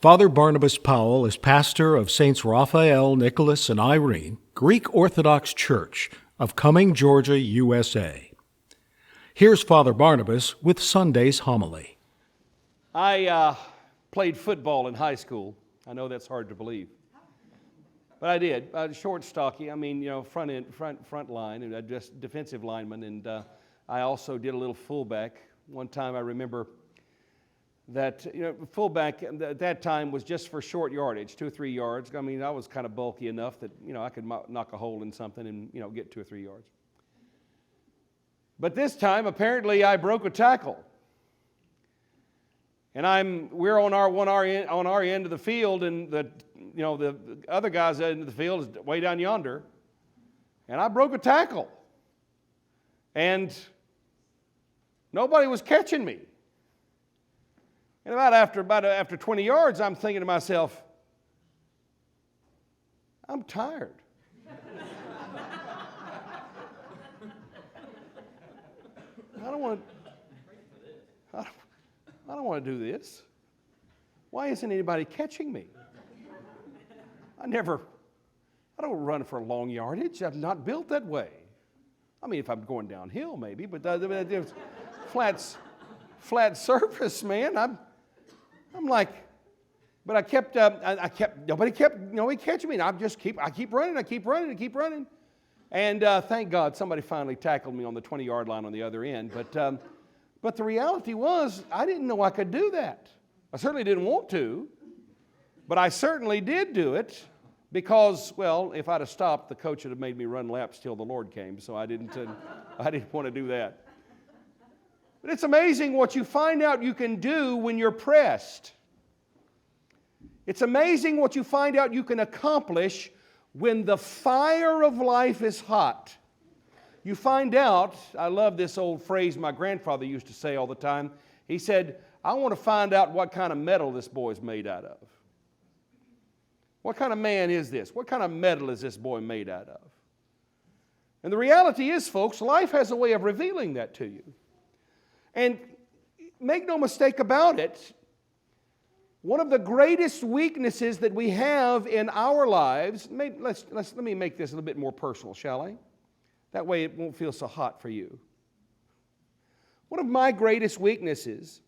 Father Barnabas Powell is pastor of Saints Raphael, Nicholas, and Irene, Greek Orthodox Church of Cumming, Georgia, USA. Here's Father Barnabas with Sunday's homily. I played football in high school. I know that's hard to believe, but I did. I was short, stocky. Front line, and just defensive lineman. And I also did a little fullback. One time, I remember that fullback at that time was just for short yardage, 2 or 3 yards. I mean, I was kind of bulky enough that I could knock a hole in something and get 2 or 3 yards. But this time, apparently, I broke a tackle. And we're on our end of the field, and the other guy's end of the field is way down yonder. And I broke a tackle. And nobody was catching me. And about after 20 yards, I'm thinking to myself, I'm tired. I don't want to do this. Why isn't anybody catching me? I don't run for long yardage. I'm not built that way. I mean, if I'm going downhill, maybe, but flat surface, man. I'm like, but nobody kept catching me. And I keep running. And thank God somebody finally tackled me on the 20-yard line on the other end. But the reality was, I didn't know I could do that. I certainly didn't want to, but I certainly did do it because, well, if I'd have stopped, the coach would have made me run laps till the Lord came. So I didn't want to do that. But it's amazing what you find out you can do when you're pressed. It's amazing what you find out you can accomplish when the fire of life is hot. You find out, I love this old phrase my grandfather used to say all the time. He said, I want to find out what kind of metal this boy's made out of. What kind of man is this? What kind of metal is this boy made out of? And the reality is, folks, life has a way of revealing that to you. And make no mistake about it, one of the greatest weaknesses that we have in our lives, let me make this a little bit more personal, shall I? That way it won't feel so hot for you. One of my greatest weaknesses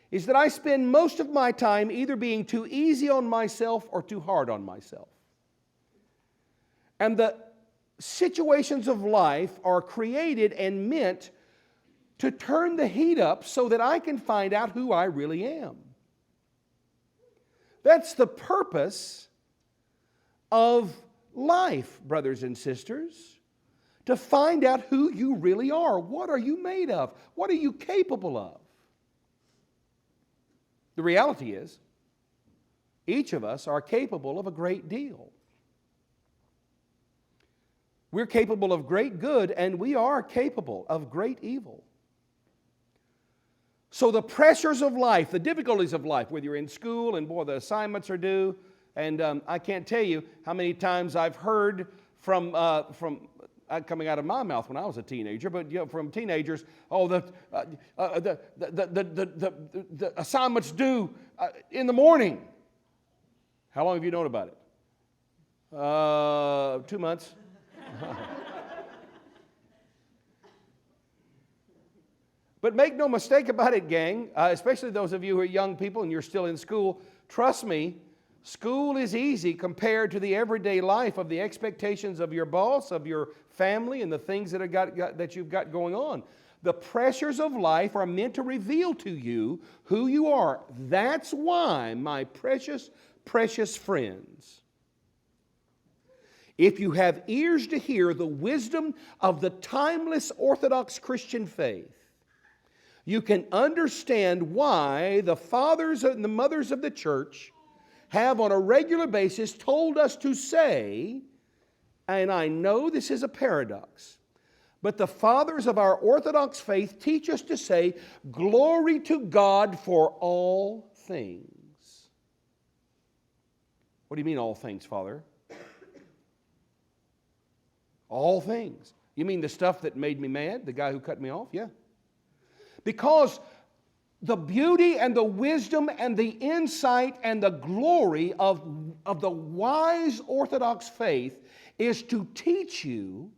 is that I spend most of my time either being too easy on myself or too hard on myself. And the situations of life are created and meant to turn the heat up so that I can find out who I really am. That's the purpose of life, brothers and sisters. To find out who you really are. What are you made of? What are you capable of? The reality is, each of us are capable of a great deal. We're capable of great good, and we are capable of great evil. So the pressures of life, the difficulties of life, whether you're in school and boy, the assignments are due, and I can't tell you how many times I've heard from coming out of my mouth when I was a teenager, but from teenagers, the assignment's due in the morning. How long have you known about it? 2 months. But make no mistake about it, gang, especially those of you who are young people and you're still in school, trust me, school is easy compared to the everyday life of the expectations of your boss, of your family, and the things that you've got going on. The pressures of life are meant to reveal to you who you are. That's why, my precious, precious friends, if you have ears to hear the wisdom of the timeless Orthodox Christian faith, you can understand why the fathers and the mothers of the church have on a regular basis told us to say, and I know this is a paradox, but the fathers of our Orthodox faith teach us to say, glory to God for all things. What do you mean all things, Father? All things. You mean the stuff that made me mad? The guy who cut me off? Yeah. Because the beauty and the wisdom and the insight and the glory of the wise Orthodox faith is to teach you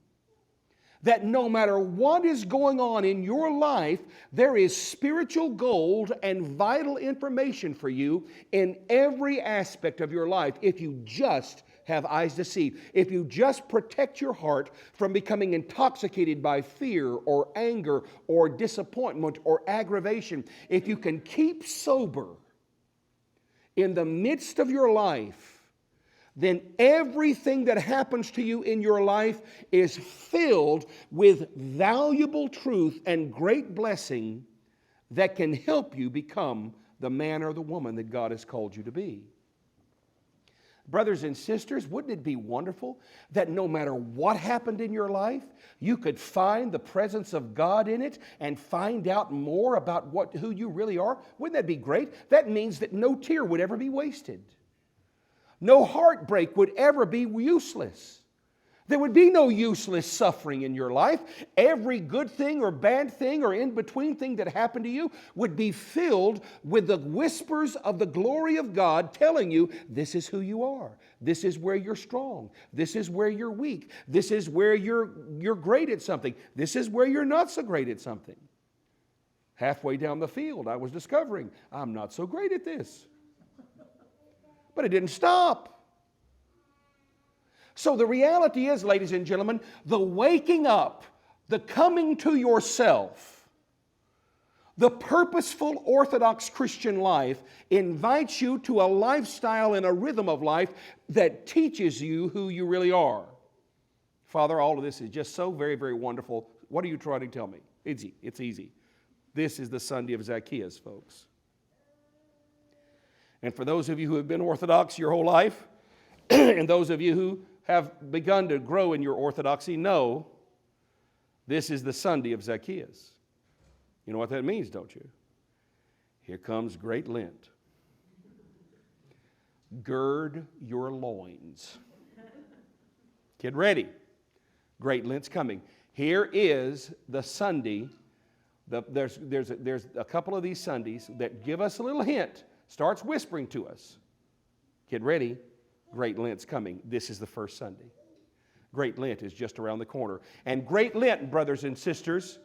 that no matter what is going on in your life, there is spiritual gold and vital information for you in every aspect of your life if you just have eyes to see. If you just protect your heart from becoming intoxicated by fear or anger or disappointment or aggravation, if you can keep sober in the midst of your life, then everything that happens to you in your life is filled with valuable truth and great blessing that can help you become the man or the woman that God has called you to be. Brothers and sisters, wouldn't it be wonderful that no matter what happened in your life, you could find the presence of God in it and find out more about who you really are? Wouldn't that be great? That means that no tear would ever be wasted. No heartbreak would ever be useless. There would be no useless suffering in your life. Every good thing or bad thing or in-between thing that happened to you would be filled with the whispers of the glory of God telling you, this is who you are. This is where you're strong. This is where you're weak. This is where you're great at something. This is where you're not so great at something. Halfway down the field, I was discovering, I'm not so great at this. But it didn't stop. So the reality is, ladies and gentlemen, the waking up, the coming to yourself, the purposeful Orthodox Christian life invites you to a lifestyle and a rhythm of life that teaches you who you really are. Father, all of this is just so very, very wonderful. What are you trying to tell me? It's easy. This is the Sunday of Zacchaeus, folks. And for those of you who have been Orthodox your whole life, and those of you who have begun to grow in your orthodoxy, know this is the Sunday of Zacchaeus. You know what that means, don't you? Here comes Great Lent. Gird your loins. Get ready. Great Lent's coming. Here is the Sunday. There's a couple of these Sundays that give us a little hint. Starts whispering to us. Get ready. Great Lent's coming. This is the first Sunday. Great Lent is just around the corner. And Great Lent, brothers and sisters,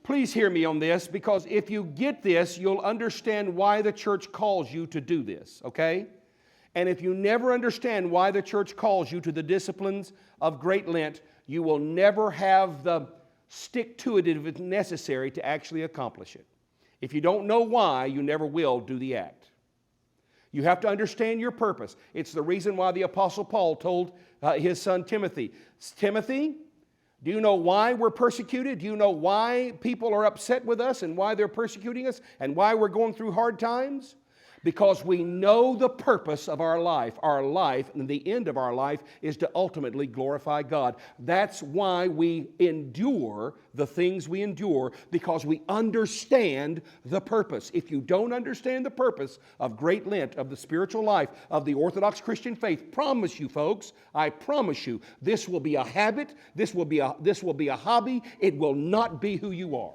please hear me on this, because if you get this, you'll understand why the church calls you to do this, okay? And if you never understand why the church calls you to the disciplines of Great Lent, you will never have the stick-to-it necessary to actually accomplish it. If you don't know why, you never will do the act. You have to understand your purpose. It's the reason why the Apostle Paul told his son Timothy, Timothy, do you know why we're persecuted? Do you know why people are upset with us and why they're persecuting us and why we're going through hard times? Because we know the purpose of our life. Our life, and the end of our life, is to ultimately glorify God. That's why we endure the things we endure, because we understand the purpose. If you don't understand the purpose of Great Lent, of the spiritual life, of the Orthodox Christian faith, promise you folks, I promise you, this will be a habit, this will be a hobby, it will not be who you are.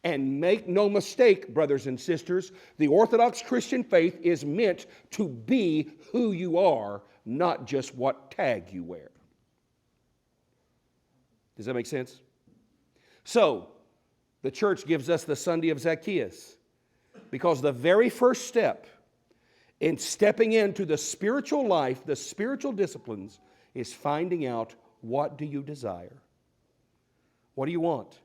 And make no mistake, brothers and sisters, the Orthodox Christian faith is meant to be who you are, not just what tag you wear. Does that make sense? So, the church gives us the Sunday of Zacchaeus, because the very first step in stepping into the spiritual life, the spiritual disciplines, is finding out, what do you desire? What do you want?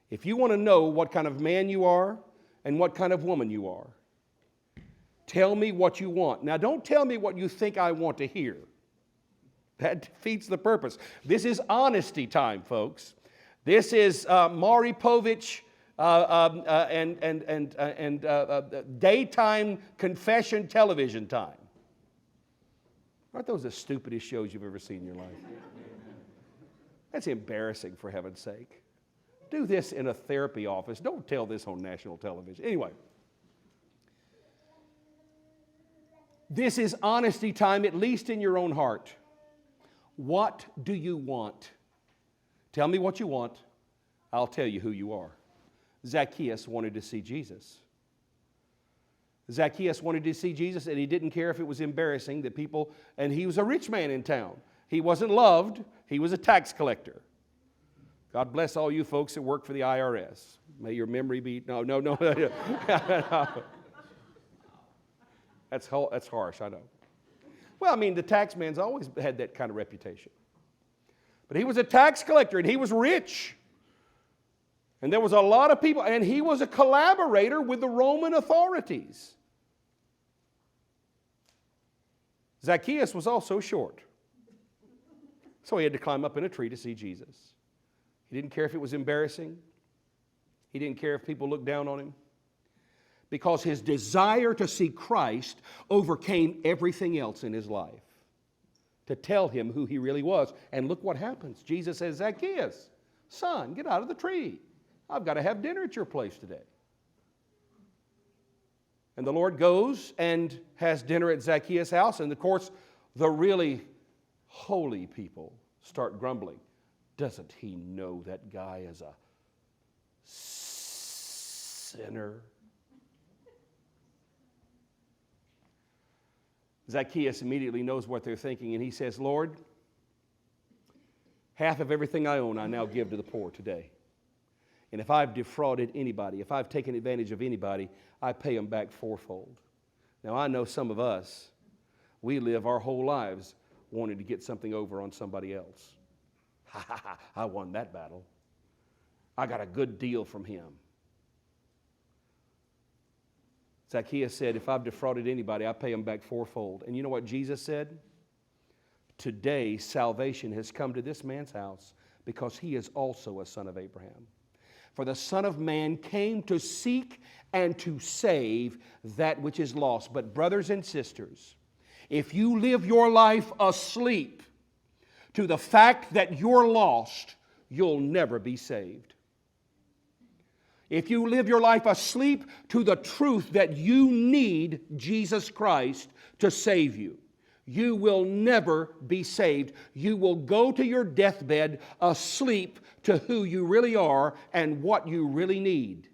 If you want to know what kind of man you are and what kind of woman you are, tell me what you want. Now, don't tell me what you think I want to hear. That defeats the purpose. This is honesty time, folks. This is Maury Povich and daytime confession television time. Aren't those the stupidest shows you've ever seen in your life? That's embarrassing, for heaven's sake. Do this in a therapy office. Don't tell this on national television. Anyway, this is honesty time, at least in your own heart. What do you want? Tell me what you want. I'll tell you who you are. Zacchaeus wanted to see Jesus. Zacchaeus wanted to see Jesus, and he didn't care if it was embarrassing that people, and he was a rich man in town. He wasn't loved. He was a tax collector. God bless all you folks that work for the IRS. May your memory be, no. That's harsh, I know. Well, I mean, the tax man's always had that kind of reputation. But he was a tax collector, and he was rich. And there was a lot of people, and he was a collaborator with the Roman authorities. Zacchaeus was also short. So he had to climb up in a tree to see Jesus. He didn't care if it was embarrassing. He didn't care if people looked down on him. Because his desire to see Christ overcame everything else in his life. To tell him who he really was. And look what happens. Jesus says, Zacchaeus, son, get out of the tree. I've got to have dinner at your place today. And the Lord goes and has dinner at Zacchaeus' house. And of course, the really holy people start grumbling. Doesn't he know that guy is a sinner? Zacchaeus immediately knows what they're thinking, and he says, Lord, half of everything I own I now give to the poor today. And if I've defrauded anybody, if I've taken advantage of anybody, I pay them back fourfold. Now, I know some of us, we live our whole lives wanting to get something over on somebody else. Ha ha ha, I won that battle. I got a good deal from him. Zacchaeus said, if I've defrauded anybody, I pay them back fourfold. And you know what Jesus said? Today, salvation has come to this man's house because he is also a son of Abraham. For the Son of Man came to seek and to save that which is lost. But brothers and sisters, if you live your life asleep to the fact that you're lost, you'll never be saved. If you live your life asleep to the truth that you need Jesus Christ to save you, you will never be saved. You will go to your deathbed asleep to who you really are and what you really need.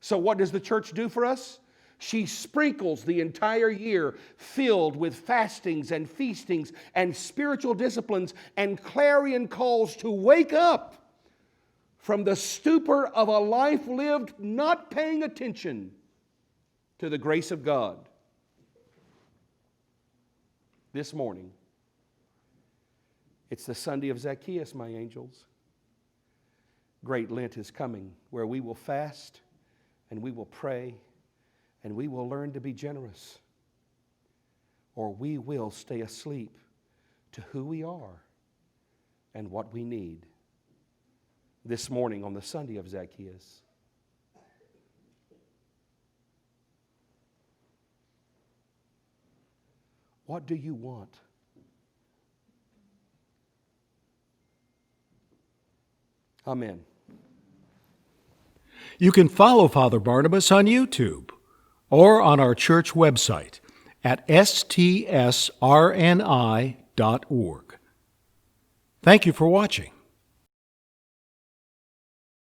So what does the church do for us? She sprinkles the entire year filled with fastings and feastings and spiritual disciplines and clarion calls to wake up from the stupor of a life lived not paying attention to the grace of God. This morning, it's the Sunday of Zacchaeus, my angels. Great Lent is coming where we will fast and we will pray and we will learn to be generous, or we will stay asleep to who we are and what we need. This morning on the Sunday of Zacchaeus, what do you want? Amen. You can follow Father Barnabas on YouTube or on our church website at stsrni.org. Thank you for watching.